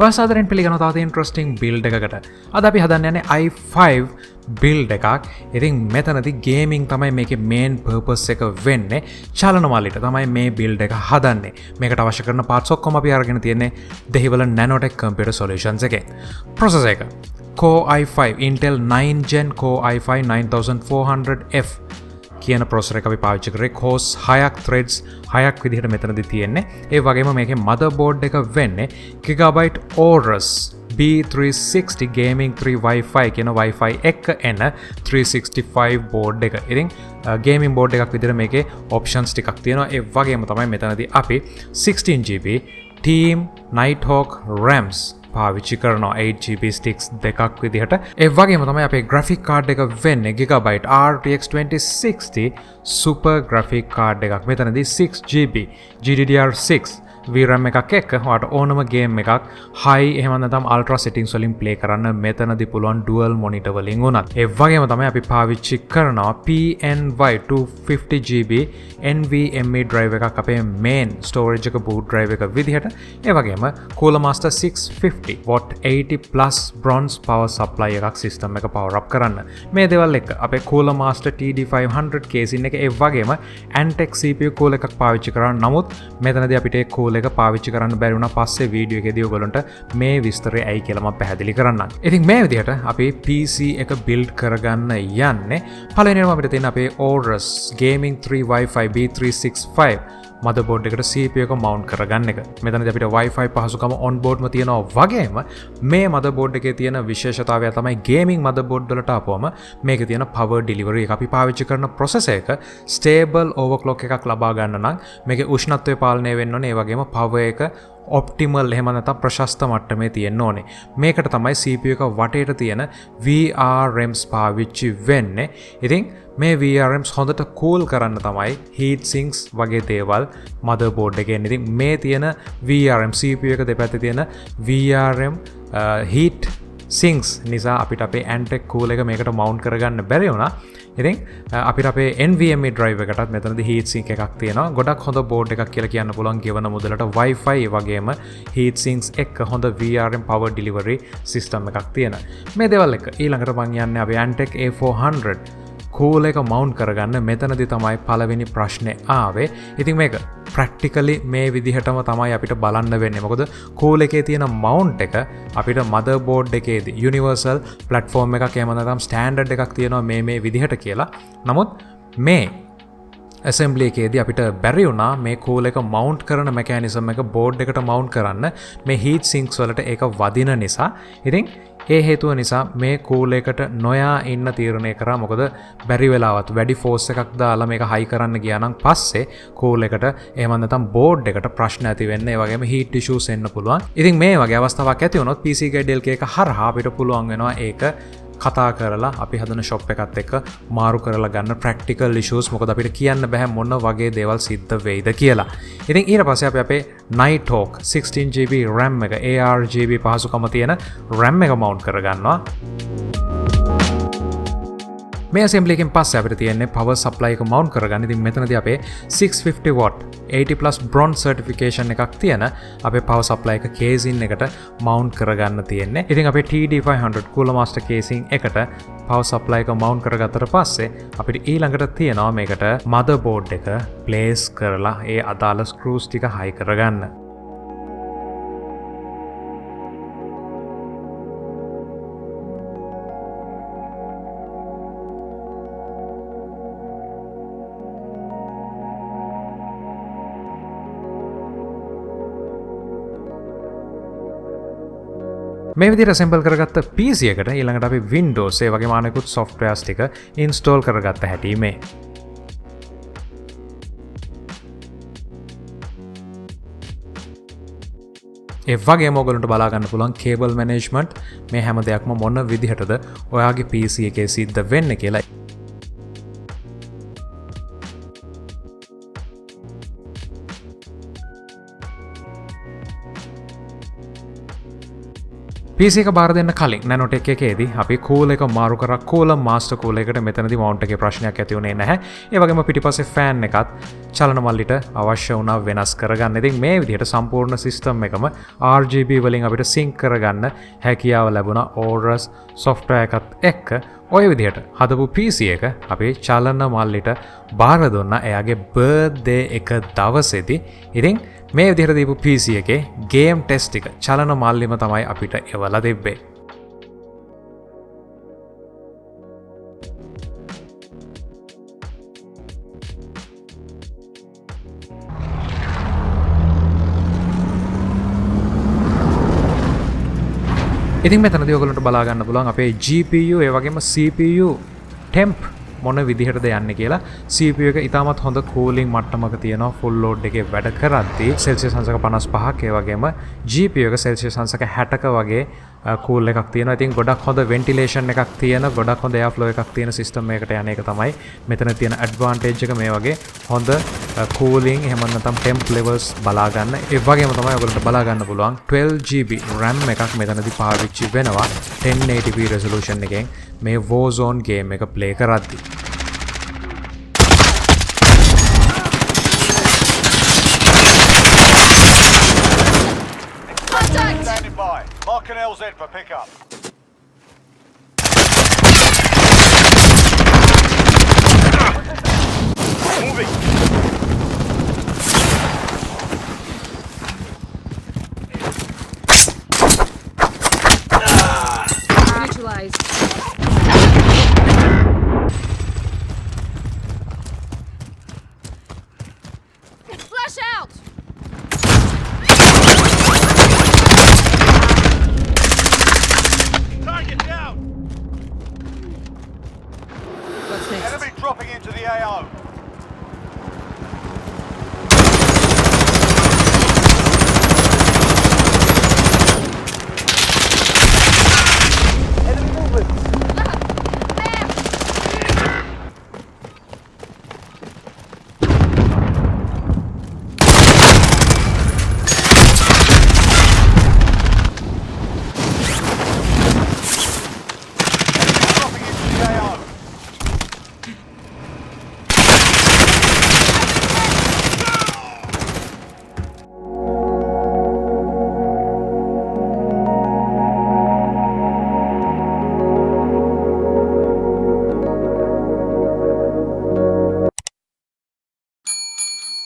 ඔය සාදරෙන් පිළිගන්නවා තවත් ඉන්ට්‍රස්ටිං බිල්ඩ් එකකට. අද අපි හදන්න යන්නේ i5 බිල්ඩ් එකක්. ඉතින් මෙතනදී ගේමින් තමයි මේකේ මේන් පර්පස් එක වෙන්නේ. චලන මාලිට තමයි මේ බිල්ඩ් එක හදන්නේ. මේකට අවශ්‍ය කරන පාර්ට්ස් ඔක්කොම අපි අරගෙන තියෙන්නේ දෙහිවල Nanotech Computer Solutions එකේ. ප්‍රොසෙසර් එක Core i5 Intel 9 Gen Core i5 9400F කියන ප්‍රොසෙසර් එක අපි පාවිච්චි කරේ කෝස් 6ක් threads 6ක් විදිහට මෙතනදී තියෙන්නේ. ඒ වගේම මේකේ motherboard එක වෙන්නේ Gigabyte Aorus B360 Gaming 3 Wi-Fi කියන Wi-Fi එක එන 365 board එක. ඉතින් gaming board එකක් විදිහට මේකේ options ටිකක් තියෙනවා. ඒ වගේම තමයි මෙතනදී අපි 16GB Team Nighthawk RAMs පාවිච්චි කරනවා 8GB sticks දෙකක් විදිහට. ඒ වගේම තමයි අපේ graphic card එක වෙන්නේ Gigabyte RTX 2060 super graphic card එකක්. මෙතනදී 6GB GDDR6 VRAM එකක් එක්ක ඔයාලට ඕනම ගේම් එකක් high එහෙම නැත්නම් ultra settings වලින් play කරන්න මෙතනදී පුළුවන් dual monitor වලින් උනත්. ඒ වගේම තමයි අපි පාවිච්චි කරනවා PNY 250GB NVMe drive එකක් අපේ main storage එක boot drive එක විදිහට. ඒ වගේම Cooler Master 650 watt 80 plus bronze power supply එකක් system එක power up කරන්න. මේ දේවල් එක්ක අපේ Cooler Master TD500 casing එක ඒ වගේම Antec CPU cool එකක් පාවිච්චි කරා. නමුත් මෙතනදී අපිට ඒ cool එක පාවිච්චි කරන්න බැරි වුණා. පස්සේ වීඩියෝ එකේදී ඔයගොල්ලන්ට මේ විස්තරය ඇයි කියලා මම පැහැදිලි කරන්නම්. ඉතින් මේ විදිහට අපි PC එක build කරගන්න යන්නේ. පළවෙනිම අපිට තියෙන අපේ Aorus Gaming 3 Wi-Fi B365 motherboard එකට CPU එක mount කරගන්න එක. මෙතනදී අපිට Wi-Fi පහසුකම on board ම තියෙනවා. වගේම මේ motherboard එකේ තියෙන විශේෂතාවය තමයි gaming motherboard වලට ආපුවම මේකේ තියෙන power delivery එක. අපි පාවිච්චි කරන processor එක stable overclock එකක් ලබා ගන්න නම් මේකේ උෂ්ණත්වය පාලනය වෙන්න ඕනේ. ඒ වගේම power එක ඔප්ටිමල් එහෙම නැත්නම් ප්‍රශස්ත මට්ටමේ තියෙන්න ඕනේ. මේකට තමයි CPU එක වටේට තියෙන VRMs පාවිච්චි වෙන්නේ. ඉතින් මේ VRMs හොඳට cool කරන්න තමයි heat sinks වගේ දේවල් motherboard එකේ. ඉතින් මේ තියෙන VRM CPU එක දෙපැත්තේ තියෙන VRM heat sinks නිසා අපිට අපේ Antec cool එක මේකට mount කරගන්න බැරි වුණා. ඉතින් අපිට අපේ NVMe drive එකටත් මෙතනදී heat sink එකක් තියෙනවා. ගොඩක් හොඳ board එකක් කියලා කියන්න පුළුවන් ගෙවන මුදලට. Wi-Fi වගේම heat sinks එක්ක හොඳ VRM power delivery system එකක් තියෙන. මේ දේවල් එක ඊළඟට මම යන්නේ අපේ Antec A400 cool එක mount කරගන්න. මෙතනදී තමයි පළවෙනි ප්‍රශ්නේ ආවේ. ඉතින් මේක practically මේ විදිහටම තමයි අපිට බලන්න වෙන්නේ. මොකද cool එකේ තියෙන mount එක අපිට motherboard එකේදී universal platform එකක් එහෙම නැත්නම් standard එකක් තියෙනවා මේ විදිහට කියලා. නමුත් මේ assembly එකේදී අපිට බැරි වුණා මේ cool එක mount කරන mechanism එක board එකට mount කරන්න. මේ heat sinks වලට ඒක වදින නිසා. ඉතින් ඒ හේතුව නිසා මේ cool එකට නොයා ඉන්න තීරණය කරා. මොකද බැරි වෙලාවත් වැඩි force එකක් දාලා මේක high කරන්න ගියා නම් පස්සේ cool එකට එහෙම නැත්නම් board එකට ප්‍රශ්න ඇති වෙන්න. ඒ වගේම heat issues එන්න පුළුවන්. ඉතින් මේ වගේ අවස්ථාවක් ඇති වුණොත් PC Guide LK එක හරහා අපිට පුළුවන් වෙනවා ඒක කතා කරලා අපි හදන shop එකත් එක්ක මාරු කරලා ගන්න practical issues. මොකද අපිට කියන්න බෑ මොන වගේ දේවල් සිද්ධ වෙයිද කියලා. ඉතින් ඊට පස්සේ අපි අපේ Nighthawk 16GB RAM එක ARGB පහසුකම තියෙන RAM එක mount කරගන්නවා. මේ assembly එකෙන් පස්සේ අපිට තියෙන්නේ power supply එක mount කරගන්න. ඉතින් මෙතනදී අපේ 650 watt 80 plus bronze certification එකක් තියෙන අපේ power supply එක casing එකට mount කරගන්න තියෙන්නේ. ඉතින් අපේ TD500 Cooler Master casing එකට power supply එක mount කරගත්තට පස්සේ අපිට ඊළඟට තියෙනවා මේකට motherboard එක place කරලා ඒ අදාළ screws ටික high කරගන්න. මේ විදිහට assemble කරගත්ත PC එකට ඊළඟට අපි Windows ඒ වගේම අනෙකුත් softwares ටික install කරගත්ත හැටි මේ. ඒ වගේම ඔයගොල්ලන්ට බලා ගන්න පුළුවන් cable management මේ හැම දෙයක්ම මොන විදිහටද ඔයාගේ PC එකේ සිද්ධ වෙන්නේ කියලා. PC එක බාර දෙන්න කලින් නැනොටෙක් එකේදී අපි කූල එක මාරු කරා කූල මාස්ටර් කූල එකට මෙතනදී මවුන්ට් එකේ ප්‍රශ්නයක් ඇති වුණේ නැහැ. ඒ වගේම පිටිපස්සේ ෆෑන් එකත් චලන මල්ලිට අවශ්‍ය වුණා වෙනස් කරගන්න. ඉතින් මේ විදිහට සම්පූර්ණ සිස්ටම් එකම RGB වලින් අපිට සින්ක් කරගන්න හැකියාව ලැබුණා Aorus software එකත් එක්ක. ඔය විදිහට හදපු PC එක අපේ චලන මල්ලිට බාර දුන්නා එයාගේ බර්ත්ඩේ එක දවසේදී. ඉතින් මේ විදිහට දීපු PC එකේ ගේම් ටෙස්ට් එක චලන මල්ලිම තමයි අපිට එවලා දෙන්නේ. ඉතින් මෙතනදී ඔයගොල්ලන්ට බලා ගන්න පුළුවන් අපේ GPU ඒ වගේම CPU temp මොන විදිහටද යන්නේ කියලා. CPU එක ඉතාමත් හොඳ කූලින් මට්ටමක තියෙනවා ෆුල් ලෝඩ් එකේ වැඩ කරද්දී සෙල්සියස් අංශක 55ක් ඒ වගේම GPU එක සෙල්සියස් අංශක 60ක වගේ කූල් එකක් තියෙනවා. ඉතින් ගොඩක් හොඳ වෙන්ටිලේෂන් එකක් තියෙන ගොඩක් හොඳ එයාර් ෆ්ලෝ එකක් තියෙන සිස්ටම් එකකට යන එක තමයි මෙතන තියෙන ඇඩ්වාන්ටේජ් එක. මේ වගේ හොඳ කූලින් එහෙම නැත්නම් ටෙම්ප් ලෙවල්ස් බලා ගන්න. ඒ වගේම තමයි ඔයගොල්ලන්ට බලා ගන්න පුළුවන් 12GB RAM එකක් මෙතනදී පාවිච්චි වෙනවා 1080p resolution එකෙන් මේ Warzone game එක play කරද්දී. Standing by. Mark an LZ for pickup. Moving.